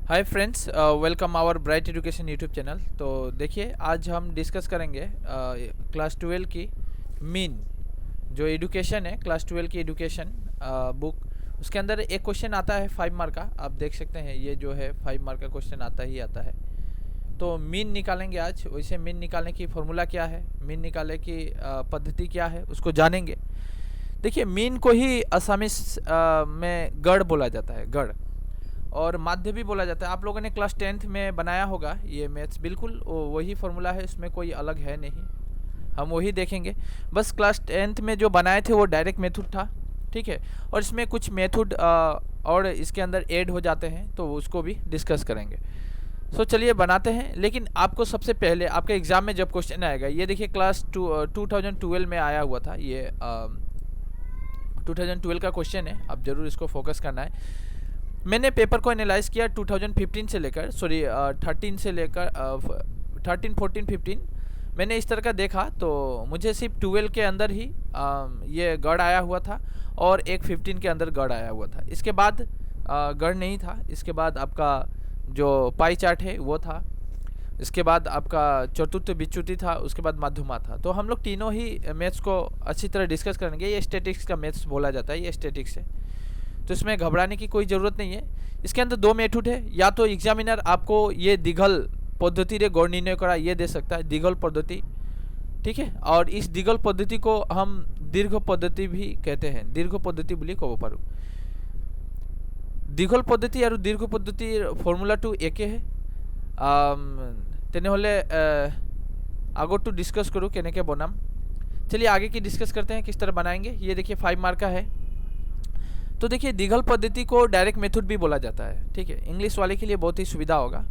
Hi friends, welcome our bright education YouTube channel. तो देखिए, आज हम डिस्कस करेंगे क्लास 12 की मीन जो एजुकेशन है, क्लास 12 की एजुकेशन बुक। उसके अंदर एक क्वेश्चन आता है 5 मार्क का। आप देख सकते हैं ये जो है 5 मार्क का क्वेश्चन आता ही आता है। तो मीन निकालेंगे आज। वैसे मीन निकालने की फॉर्मूला क्या है, मीन निकालने की पद्धति क्या है, उसको जानेंगे। देखिए, मीन को ही असामीज में गढ़ बोला जाता है, गढ़, और माध्य भी बोला जाता है। आप लोगों ने क्लास 10th में बनाया होगा ये मैथ्स, बिल्कुल वही फॉर्मूला है, इसमें कोई अलग है नहीं। हम वही देखेंगे। बस क्लास 10th में जो बनाए थे वो डायरेक्ट मेथड था, ठीक है। और इसमें कुछ मेथड और इसके अंदर ऐड हो जाते हैं, तो उसको भी डिस्कस करेंगे। सो चलिए बनाते हैं। लेकिन आपको सबसे पहले आपके एग्ज़ाम में जब क्वेश्चन आएगा, ये देखिए क्लास 2012 में आया हुआ था ये 2012 का क्वेश्चन है। आप ज़रूर इसको फोकस करना है। मैंने पेपर को एनालाइज़ किया 2015 से लेकर 13 से लेकर 13, 14, 15 मैंने इस तरह का देखा। तो मुझे सिर्फ 12 के अंदर ही ये गढ़ आया हुआ था और एक 15 के अंदर गढ़ आया हुआ था। इसके बाद गढ़ नहीं था। इसके बाद आपका जो पाई चार्ट है वो था। इसके बाद आपका चतुर्थ विच्युति था। उसके बाद माध्यमा था। तो हम लोग तीनों ही मैथ्स को अच्छी तरह डिस्कस करेंगे। ये स्टैटिक्स का मैथ्स बोला जाता है, ये स्टैटिक्स है, तो इसमें घबराने की कोई ज़रूरत नहीं है। इसके अंदर दो मेथड है। या तो एग्जामिनर आपको ये दिघल पद्धति रे गौर निर्णय करा ये दे सकता है, दिघल पद्धति, ठीक है। और इस दिघल पद्धति को हम दीर्घ पद्धति भी कहते हैं, दीर्घ पद्धति बोली कब पारू। दीघल पद्धति और दीर्घ पद्धति फॉर्मूला टू एके है। तेने आगो डिस्कस करूँ केनेके बनाम। चलिए आगे की डिस्कस करते हैं किस तरह बनाएंगे। ये देखिए 5 मार्क का है। तो देखिए, दिघल पद्धति को डायरेक्ट मेथड भी बोला जाता है, ठीक है। इंग्लिश वाले के लिए बहुत ही सुविधा होगा।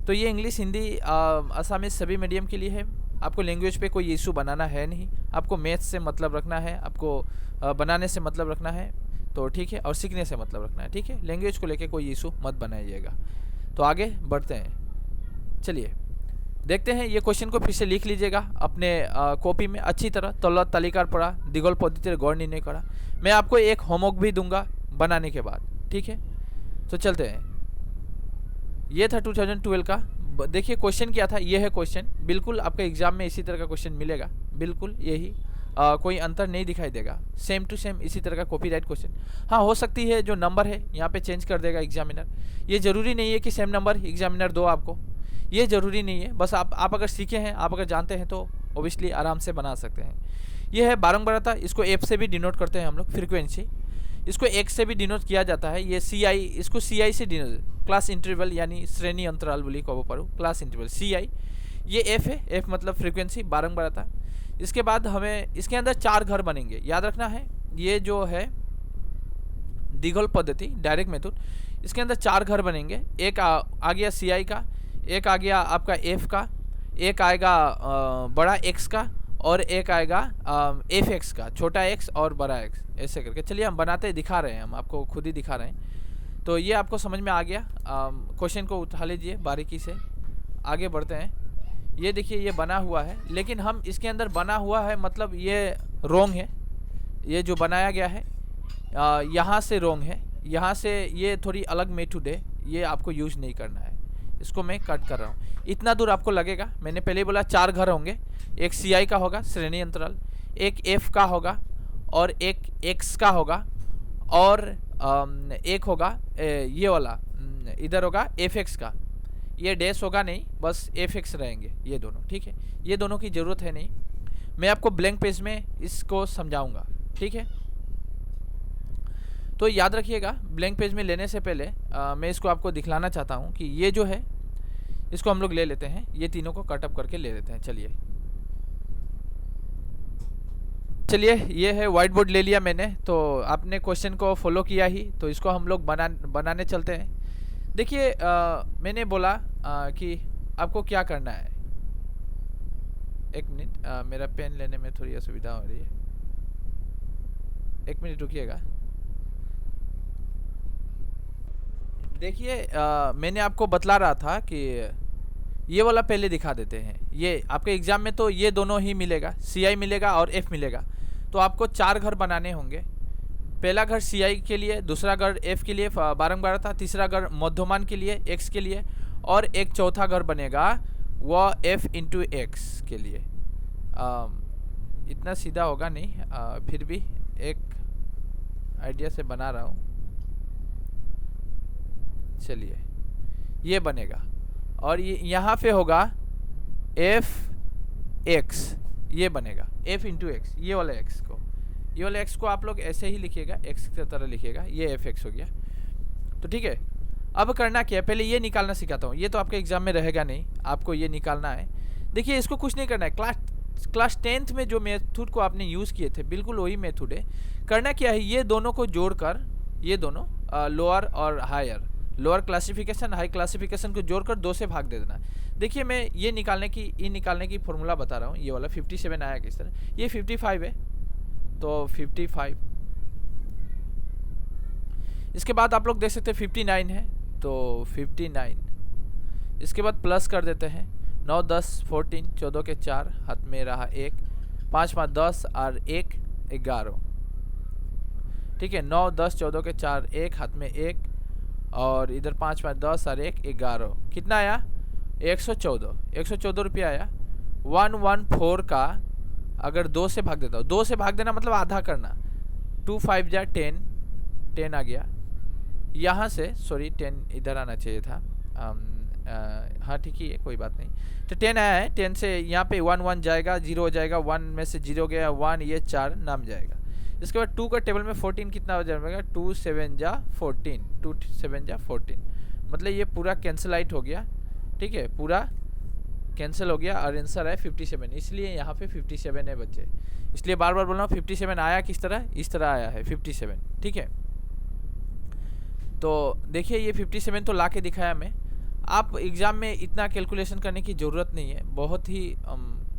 तो ये इंग्लिश, हिंदी, असामीज सभी मीडियम के लिए है। आपको लैंग्वेज पे कोई इशू बनाना है नहीं। आपको मैथ्स से मतलब रखना है, आपको बनाने से मतलब रखना है, तो ठीक है। और सीखने से मतलब रखना है, ठीक है। लैंग्वेज को लेके कोई इशू मत बनाइएगा। तो आगे बढ़ते हैं। चलिए देखते हैं। ये क्वेश्चन को फिर से लिख लीजिएगा अपने कॉपी में अच्छी तरह। तल तालिकार पड़ा दिगल पद्धति गौर निर्णय करा। मैं आपको एक होमवर्क भी दूंगा बनाने के बाद, ठीक है। तो चलते हैं। ये था 2012 का। देखिए क्वेश्चन क्या था, ये है क्वेश्चन। बिल्कुल आपके एग्जाम में इसी तरह का क्वेश्चन मिलेगा, बिल्कुल यही, कोई अंतर नहीं दिखाई देगा। सेम टू सेम इसी तरह का कॉपीराइट क्वेश्चन। हाँ, हो सकती है जो नंबर है यहाँ पे चेंज कर देगा एग्जामिनर। ये ज़रूरी नहीं है कि सेम नंबर एग्जामिनर दो आपको, ये ज़रूरी नहीं है। बस आप अगर सीखे हैं, आप अगर जानते हैं, तो ओबियसली आराम से बना सकते हैं। ये है बारंबारता। इसको एफ से भी डिनोट करते हैं हम लोग, फ्रीक्वेंसी। इसको एक्स से भी डिनोट किया जाता है। ये सी आई, इसको सी आई से डिनोट, क्लास इंटरवल यानी श्रेणी अंतराल बोली कब पारू, क्लास इंटरवल सी आई। ये एफ है, एफ मतलब फ्रीक्वेंसी, बारंबारता। इसके बाद हमें इसके अंदर 4 घर बनेंगे, याद रखना है। ये जो है दिघल पद्धति डायरेक्ट मेथड, इसके अंदर 4 घर बनेंगे। एक आ गया सी आई का, एक आ गया आपका एफ का, एक आएगा बड़ा एक्स का, और एक आएगा एफ एक्स का, छोटा एक्स और बड़ा एक्स, ऐसे करके। चलिए हम बनाते दिखा रहे हैं, हम आपको खुद ही दिखा रहे हैं। तो ये आपको समझ में आ गया। क्वेश्चन को उठा लीजिए बारीकी से, आगे बढ़ते हैं। ये देखिए ये बना हुआ है, लेकिन हम इसके अंदर बना हुआ है मतलब ये रोंग है। ये जो बनाया गया है यहाँ से रोंग है, यहाँ से ये थोड़ी अलग मेथड है, ये आपको यूज नहीं करना है। इसको मैं कट कर रहा हूँ। इतना दूर आपको लगेगा। मैंने पहले ही बोला 4 घर होंगे। एक सी आई का होगा श्रेणी अंतराल, एक एफ का होगा, और एक एक्स का होगा, और एक होगा ये वाला इधर होगा एफ एक्स का। ये डैश होगा नहीं, बस एफ एक्स रहेंगे ये दोनों, ठीक है। ये दोनों की ज़रूरत है नहीं। मैं आपको ब्लैंक पेज में इसको समझाऊंगा, ठीक है। तो याद रखिएगा, ब्लैंक पेज में लेने से पहले मैं इसको आपको दिखलाना चाहता हूँ कि ये जो है इसको हम लोग ले लेते हैं। ये तीनों को कटअप करके ले लेते हैं। चलिए ये है व्हाइट बोर्ड ले लिया मैंने। तो आपने क्वेश्चन को फॉलो किया ही, तो इसको हम लोग बनाने चलते हैं। देखिए मैंने बोला कि आपको क्या करना है। एक मिनट, मेरा पेन लेने में थोड़ी असुविधा हो रही है, एक मिनट रुकिएगा। देखिए मैंने आपको बतला रहा था कि ये वाला पहले दिखा देते हैं। ये आपके एग्जाम में तो ये दोनों ही मिलेगा, सी आई मिलेगा और एफ मिलेगा। तो आपको 4 घर बनाने होंगे। पहला घर सी आई के लिए, दूसरा घर एफ के लिए बारंबार था, तीसरा घर मध्यमान के लिए एक्स के लिए, और एक चौथा घर बनेगा वह एफ इंटू एक्स के लिए। इतना सीधा होगा नहीं, फिर भी एक आइडिया से बना रहा हूँ। चलिए ये बनेगा, और ये यहाँ पे होगा एफ एक्स, ये बनेगा एफ इंटू एक्स। ये वाला एक्स को आप लोग ऐसे ही लिखिएगा, एक्स की तरह लिखिएगा, ये एफ एक्स हो गया। तो ठीक है, अब करना क्या है, पहले ये निकालना सिखाता हूँ। ये तो आपके एग्जाम में रहेगा नहीं, आपको ये निकालना है। देखिए इसको कुछ नहीं करना है, क्लास 10th में जो मेथड को आपने यूज़ किए थे बिल्कुल वही मेथड है। करना क्या है, ये दोनों को जोड़कर, ये दोनों लोअर और higher, lower classification high classification को जोड़कर 2 से भाग दे देना। देखिए मैं ये निकालने की फॉर्मूला बता रहा हूँ। ये वाला 57 आया किस तरह, ये 55 है तो 55, इसके बाद आप लोग देख सकते हैं 59 है तो 59, इसके बाद प्लस कर देते हैं 9 10 14, 14 के 4 हाथ में रहा 1, 5 5 10 और 1 11। ठीक है, 9 10 14 के 4 1 हाथ में 1, और इधर 5 5 10 और 1 11। कितना आया, 114 रुपया आया। 114 का अगर 2 से भाग देता हूँ, 2 से भाग देना मतलब आधा करना, 2 5 जा 10, 10 आ गया यहाँ से, सॉरी 10 इधर आना चाहिए था। हाँ ठीक ही है, कोई बात नहीं। तो 10 आया है, 10 से यहाँ पे 1 1 जाएगा, 0 हो जाएगा, 1 में से 0 गया 1, ये 4 नाम जाएगा। इसके बाद 2 का टेबल में 14 कितना हो जाएगा, 2 7 जा 14, 2 7 जा 14, मतलब ये पूरा कैंसिल आउट हो गया। ठीक है, पूरा कैंसिल हो गया और आंसर है 57, इसलिए यहाँ पे 57 है बच्चे। इसलिए बार बार बोल रहा हूँ 57 आया किस तरह, इस तरह आया है 57। ठीक है, तो देखिए ये 57 तो ला के दिखाया मैं। आप एग्ज़ाम में इतना कैलकुलेशन करने की ज़रूरत नहीं है, बहुत ही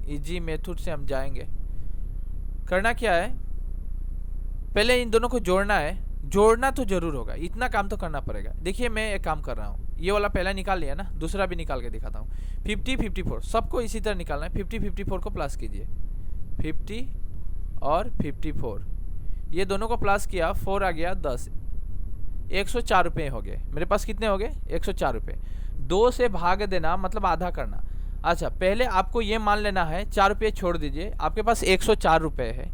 इजी मेथड से हम जाएंगे। करना क्या है, पहले इन दोनों को जोड़ना है, जोड़ना तो ज़रूर होगा, इतना काम तो करना पड़ेगा। देखिए मैं एक काम कर रहा हूँ, ये वाला पहला निकाल लिया ना, दूसरा भी निकाल के दिखाता हूँ। 50 54 सबको इसी तरह निकालना है। 50 54 को प्लस कीजिए, 50 और 54, ये दोनों को प्लस किया, 4 आ गया 10, 104 रुपये हो गए। मेरे पास कितने हो गए, 104 रुपये। 2 से भाग देना मतलब आधा करना। अच्छा पहले आपको ये मान लेना है, 4 रुपये छोड़ दीजिए, आपके पास 104 रुपये है।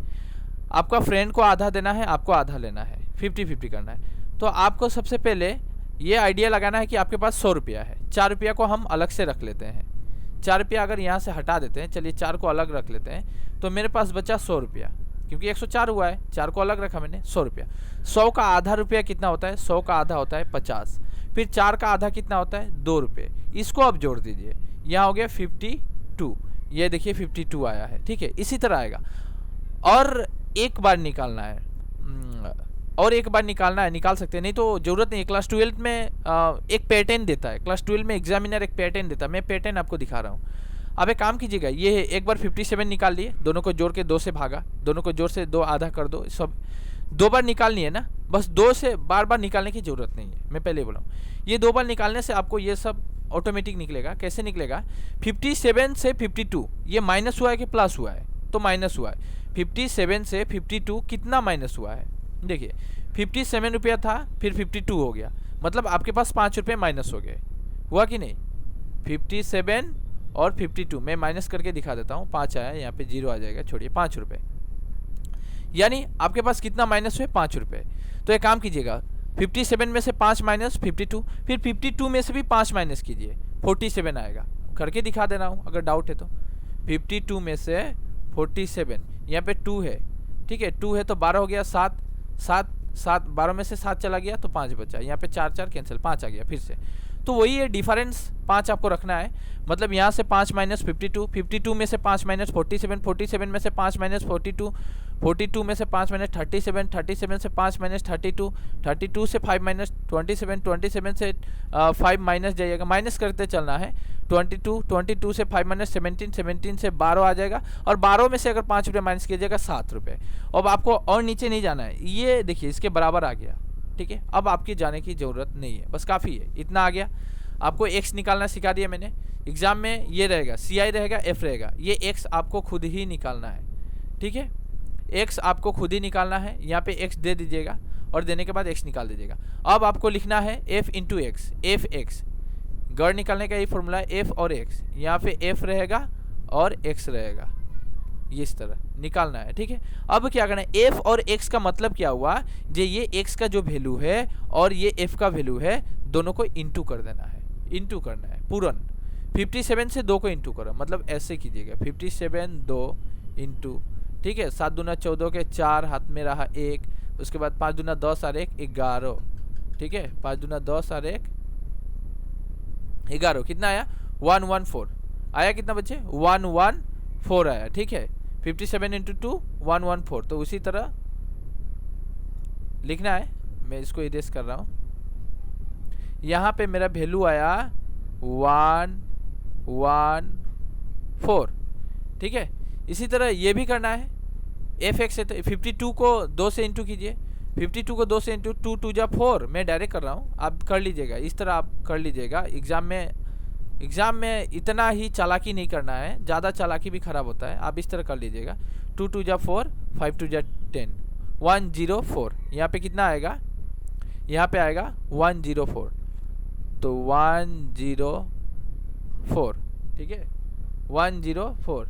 आपका फ्रेंड को आधा देना है, आपको आधा लेना है, 50-50 करना है। तो आपको सबसे पहले ये आइडिया लगाना है कि आपके पास 100 रुपया है। 4 रुपया को हम अलग से रख लेते हैं, 4 रुपया अगर यहाँ से हटा देते हैं, चलिए 4 को अलग रख लेते हैं, तो मेरे पास बचा 100 रुपया, क्योंकि 104 हुआ है, 4 को अलग रखा मैंने, 100 रुपया। 100 का आधा रुपया कितना होता है, 100 का आधा होता है 50, फिर 4 का आधा कितना होता है 2 रुपये। इसको अब जोड़ दीजिए, यहाँ हो गया 52, ये देखिए 52 आया है। ठीक है, इसी तरह आएगा। और एक बार निकालना है, और एक बार निकालना है, निकाल सकते हैं, नहीं तो ज़रूरत नहीं है। क्लास 12 में एक पैटर्न देता है, क्लास 12 में एग्जामिनर एक पैटर्न देता है, मैं पैटर्न आपको दिखा रहा हूँ। अब एक काम कीजिएगा, ये एक बार 57 निकाल लिए, दोनों को जोड़ के 2 से भागा, दोनों को जोड़ से 2 आधा कर दो, सब 2 बार निकालनी है ना, बस 2 से बार बार निकालने की ज़रूरत नहीं है, मैं पहले बोला हूँ। ये 2 बार निकालने से आपको ये सब ऑटोमेटिक निकलेगा। कैसे निकलेगा, 57 से 52, ये माइनस हुआ है कि प्लस हुआ है, तो माइनस हुआ है। 57 से 52 कितना माइनस हुआ है, देखिए 57 रुपया था, फिर 52 हो गया, मतलब आपके पास 5 रुपये माइनस हो गए, हुआ कि नहीं। 57 और 52 मैं माइनस करके दिखा देता हूँ, 5 आया, यहाँ पे 0 आ जाएगा, छोड़िए 5 रुपये, यानी आपके पास कितना माइनस हुए, 5 रुपये। तो एक काम कीजिएगा, 57 में से 5 माइनस 52, फिर 52 में से भी 5 माइनस कीजिए, 47 आएगा। करके दिखा दे रहा हूँ अगर डाउट है तो। 52 में से 47, यहाँ पे 2 है, ठीक है, 2 है तो 12 हो गया, 7 7 7, 12 में से 7 चला गया तो 5 बचा, यहाँ पे 4 4 कैंसिल, 5 आ गया फिर से। तो वही है डिफरेंस, 5 आपको रखना है, मतलब यहाँ से 5 माइनस 52, 52 में से 5 माइनस 47, 47 में से 5 माइनस 42, 42 में से 5 माइनस 37, 37 से 5 माइनस 32, 32 से 5 माइनस 27, 27 से 5 माइनस जाइएगा, माइनस करते चलना है, 22, 22 से 5 माइनस 17, 17 से 12 आ जाएगा, और 12 में से अगर 5 रुपये माइनस कीजिएगा 7 रुपये। अब आपको और नीचे नहीं जाना है, ये देखिए इसके बराबर आ गया, ठीक है। अब आपकी जाने की ज़रूरत नहीं है, बस काफ़ी है, इतना आ गया। आपको एक्स निकालना सिखा दिया मैंने। एग्जाम में ये रहेगा, सी आई रहेगा, एफ रहेगा, ये एक्स आपको खुद ही निकालना है, ठीक है। एक्स आपको खुद ही निकालना है, यहाँ पे एक्स दे दीजिएगा, और देने के बाद x निकाल दीजिएगा। अब आपको लिखना है f into x, F x. गढ़ निकालने का ये फॉर्मूला है, f और x। यहाँ पे f रहेगा और x रहेगा, ये इस तरह निकालना है, ठीक है। अब क्या करना है, f और x का मतलब क्या हुआ, ये x का जो वैल्यू है और ये f का वैल्यू है, दोनों को इंटू कर देना है, इंटू करना है पूरन। 57 से 2 को इंटू करो, मतलब ऐसे कीजिएगा 57 2 इंटू, ठीक है। 7 दूना 14 के 4, हाथ में रहा 1, उसके बाद 5 दूना 10 और 1 11, ठीक है। 5 दूना 10 और 1 11, कितना आया 114 आया, कितना बच्चे 114 आया, ठीक है। 57 इंटू 2 114, तो उसी तरह लिखना है। मैं इसको इरेज कर रहा हूँ। यहाँ पे मेरा वैल्यू आया 114, ठीक है। इसी तरह ये भी करना है, एफ एक्स है तो 52 को 2 से इंटू कीजिए, 52 को 2 से इंटू 2 2 जा 4, मैं डायरेक्ट कर रहा हूँ, आप कर लीजिएगा, इस तरह आप कर लीजिएगा। एग्ज़ाम में इतना ही चालाकी नहीं करना है, ज़्यादा चालाकी भी ख़राब होता है, आप इस तरह कर लीजिएगा। 2 2 जा 4, 5 2 जा 10, 104। यहाँ पे कितना आएगा, यहाँ पे आएगा 104, तो 104, ठीक है 104।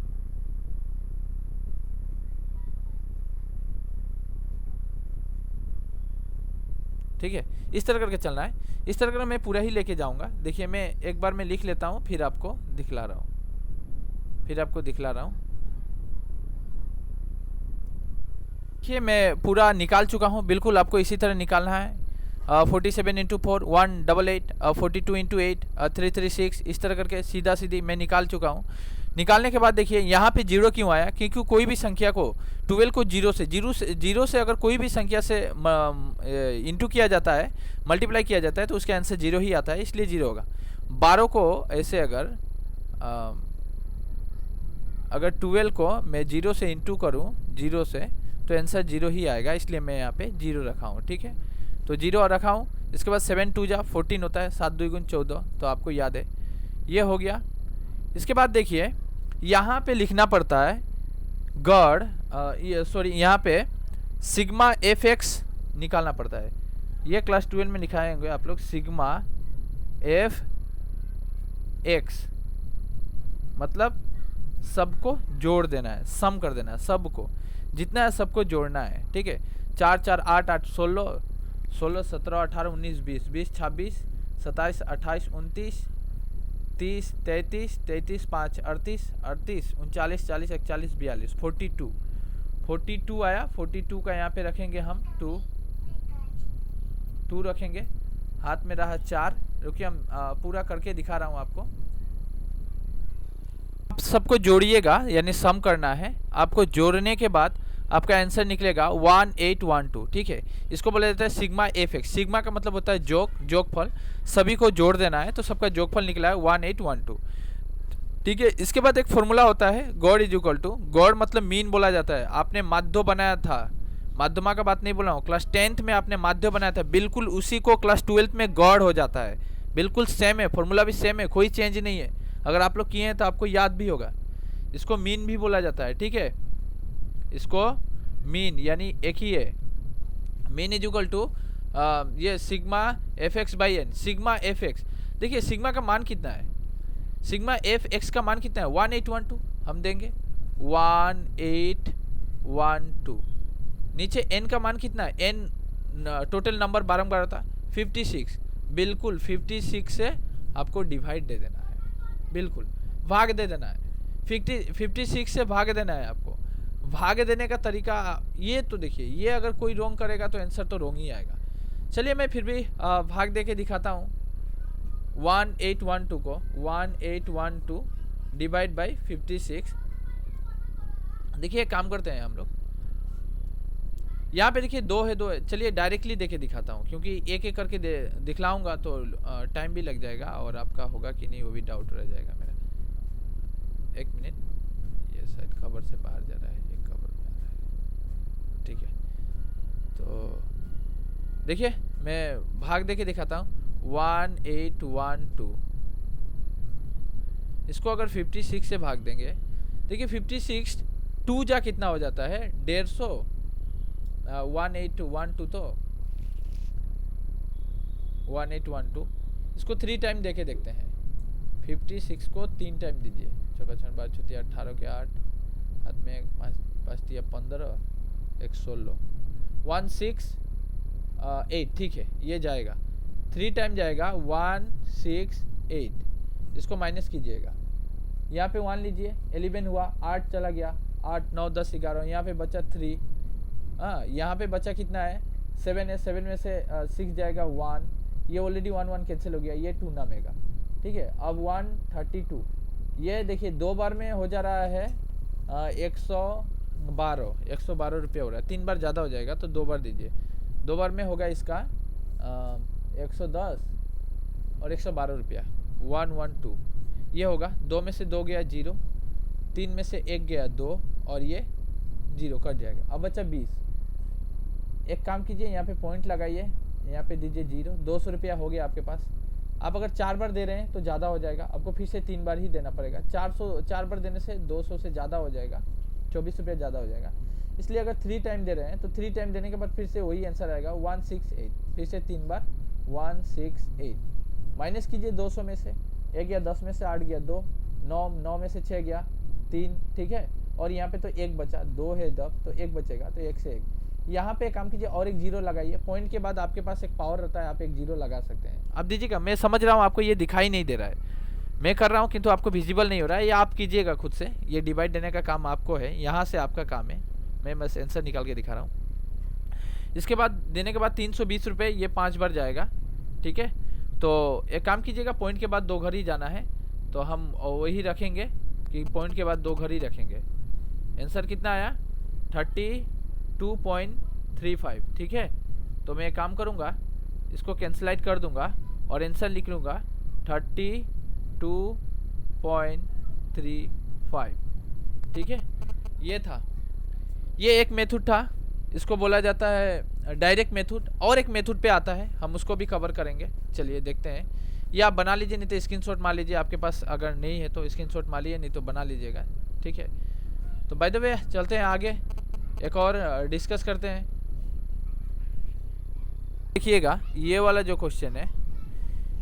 ठीक है, इस तरह करके चलना है। इस तरह कर मैं पूरा ही लेके जाऊंगा। देखिए मैं एक बार मैं लिख लेता हूँ, फिर आपको दिखला रहा हूँ, देखिए मैं पूरा निकाल चुका हूँ, बिल्कुल आपको इसी तरह निकालना है। 47 इंटू 4 188, 42 इंटू 8 336, इस तरह करके सीधा सीधी मैं निकाल चुका हूँ। निकालने के बाद देखिए यहाँ पे 0 क्यों आया, क्योंकि कोई भी संख्या को 12 को 0 से अगर कोई भी संख्या से इंटू किया जाता है, मल्टीप्लाई किया जाता है, तो उसका आंसर 0 ही आता है, इसलिए 0 होगा। 12 को ऐसे अगर 12 को मैं 0 से इंटू करूँ 0 से, तो आंसर 0 ही आएगा, इसलिए मैं यहाँ पे 0 रखा हूँ, ठीक है। तो 0 रखा हूँ। इसके बाद 7 2 जा 14 होता है, 7 2 गुण 14, तो आपको याद है, ये हो गया। इसके बाद देखिए यहाँ पे लिखना पड़ता है गढ़, यहाँ पे सिग्मा एफ एक्स निकालना पड़ता है। ये क्लास 12 में लिखाएंगे आप लोग, सिग्मा एफ एक्स, मतलब सबको जोड़ देना है, सम कर देना है, सबको जितना है सबको जोड़ना है, ठीक है। 4 4 8 8 16 16 17 18 19 20 20 26 27 28 29 30 33 33 5 38 38 39 40 41 42 42 आया। 42 का यहाँ पे रखेंगे हम 2 रखेंगे, हाथ में रहा 4। रुकिए हम पूरा करके दिखा रहा हूँ आपको। आप सबको जोड़िएगा, यानी सम करना है। आपको जोड़ने के बाद आपका आंसर निकलेगा 1812, ठीक है। इसको बोला जाता है सिग्मा एफ एक्स। सिग्मा का मतलब होता है जोगफल, सभी को जोड़ देना है, तो सबका जोगफल निकला है 1812, ठीक है। इसके बाद एक फॉर्मूला होता है गौड़ इज इक्वल टू, गौड़ मतलब मीन बोला जाता है। आपने माध्य बनाया था, माध्यमा का बात नहीं बोला हूँ, क्लास 10th में आपने माध्य बनाया था, बिल्कुल उसी को क्लास 12th में गौड़ हो जाता है, बिल्कुल सेम है, फॉर्मूला भी सेम है, कोई चेंज नहीं है। अगर आप लोग किए हैं तो आपको याद भी होगा। इसको मीन भी बोला जाता है, ठीक है। इसको मीन यानी एक ही है, मीन इज इक्वल टू ये sigma F X by N. Sigma F X, देखिए सिग्मा का मान कितना है, सिग्मा एफ एक्स का मान कितना है 1812, हम देंगे 1812। नीचे एन का मान कितना है, एन टोटल नंबर बारंबार था 56, बिल्कुल 56 से आपको डिवाइड दे देना है, बिल्कुल भाग दे देना है, 56 से भाग देना है आपको। भाग देने का तरीका ये तो देखिए, ये अगर कोई रॉन्ग करेगा तो आंसर तो रॉन्ग ही आएगा। चलिए मैं फिर भी भाग दे के दिखाता हूँ। 1812 को 1812 डिवाइड बाई 56। देखिए काम करते हैं हम लोग, यहाँ पे देखिए 2 है 2 है। चलिए डायरेक्टली देके दिखाता हूँ, क्योंकि एक एक करके दिखलाऊंगा तो टाइम भी लग जाएगा और आपका होगा कि नहीं वो भी डाउट रह जाएगा मेरा। एक मिनट, ये शायद कवर से बाहर जा रहा है, ये कवर में आ रहा है, ठीक है। तो देखिए मैं भाग देके दिखाता हूँ 1812। इसको अगर 56 से भाग देंगे, देखिए 56 2 जा कितना हो जाता है 150, 1812 तो 1812। इसको 3 टाइम देके देखते हैं। 56 को 3 टाइम दीजिए। चौका छन 12 छुतिया 18 के 8, हाथ में 5 दिया 15, 1 16, 168। ठीक है, ये जाएगा 3 टाइम जाएगा 168। इसको माइनस कीजिएगा। यहाँ पे 1 लीजिए, 11 हुआ, 8 चला गया, 8 9 10 11, यहाँ पे बचा 3। हाँ, यहाँ पे बचा कितना है 7 है, 7 में से 6 जाएगा 1, ये ऑलरेडी 1 1 कैंसिल हो गया, ये 2 नामेगा। ठीक है, अब 132, ये देखिए 2 बार में हो जा रहा है 112 रुपये हो रहा है। 3 बार ज़्यादा हो जाएगा तो 2 बार दीजिए। 2 बार में होगा इसका 110 और 112 रुपया, 112 ये होगा। 2 में से 2 गया 0, 3 में से 1 गया 2 और ये 0 कट जाएगा। अब बचा 20। एक काम कीजिए, यहाँ पे पॉइंट लगाइए, यहाँ पे दीजिए 0। 200 रुपया हो गया आपके पास। आप अगर 4 बार दे रहे हैं तो ज़्यादा हो जाएगा, आपको फिर से 3 बार ही देना पड़ेगा। 4 बार देने से 200 से ज़्यादा हो जाएगा, 24 रुपया ज़्यादा हो जाएगा। इसलिए अगर 3 टाइम दे रहे हैं तो 3 टाइम देने के बाद फिर से वही आंसर आएगा 168। फिर से 3 बार 168। माइनस कीजिए 200 में से, 1 गया 10 में से 8 गया 2, 9 में से 6 गया 3। ठीक है, और यहाँ पे तो 1 बचा, 2 है दब तो 1 बचेगा, तो 1 से 1। यहाँ पे काम कीजिए और एक 0 लगाइए। पॉइंट के बाद आपके पास एक पावर रहता है, आप एक 0 लगा सकते हैं। अब दीजिएगा, मैं समझ रहा हूँ आपको ये दिखाई नहीं दे रहा है, मैं कर रहा हूँ किंतु आपको विजिबल नहीं हो रहा है। ये आप कीजिएगा खुद से, ये डिवाइड देने का काम आपको है, यहाँ से आपका काम है। मैं बस आंसर निकाल के दिखा रहा हूँ। इसके बाद देने के बाद 320 रुपये ये 5 बार जाएगा। ठीक है, तो एक काम कीजिएगा, पॉइंट के बाद 2 घर ही जाना है, तो हम वही रखेंगे कि पॉइंट के बाद 2 घर ही रखेंगे। आंसर कितना आया 32.35। ठीक है, तो मैं एक काम करूँगा, इसको कैंसलाइट कर दूँगा और आंसर लिख लूँगा 32.35। ठीक है, ये था, ये एक मेथड था, इसको बोला जाता है डायरेक्ट मेथड। और एक मेथड पे आता है, हम उसको भी कवर करेंगे। चलिए देखते हैं, ये आप बना लीजिए, नहीं तो स्क्रीनशॉट मार लीजिए। आपके पास अगर नहीं है तो स्क्रीनशॉट मार लीजिए, नहीं तो बना लीजिएगा। ठीक है, तो बाय द वे चलते हैं आगे, एक और डिस्कस करते हैं। देखिएगा, ये वाला जो क्वेश्चन है,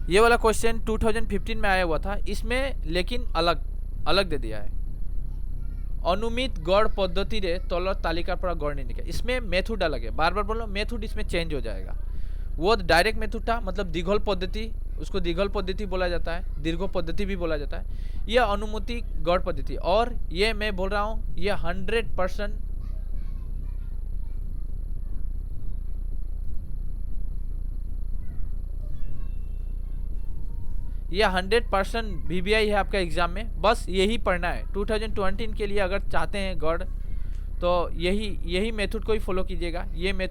ये वाला क्वेश्चन 2015 में आया हुआ था, इसमें लेकिन अलग दे दिया है। अनुमित गढ़ पद्धति रे तल तालिकार पर गढ़ नहीं निकले, इसमें मेथड अलग है। बार बार बोलो, मेथड इसमें चेंज हो जाएगा। वो डायरेक्ट मेथड था, मतलब दीघल पद्धति, उसको दीघल पद्धति बोला जाता है, दीर्घ पद्धति भी बोला जाता है। यह अनुमित गढ़ पद्धति, और ये मैं बोल रहा हूँ ये 100% यह 100% VBI है आपका एग्जाम में। बस यही पढ़ना है 2020 के लिए। अगर चाहते हैं गढ़ तो यही मेथड को ही फॉलो कीजिएगा। ये मेथड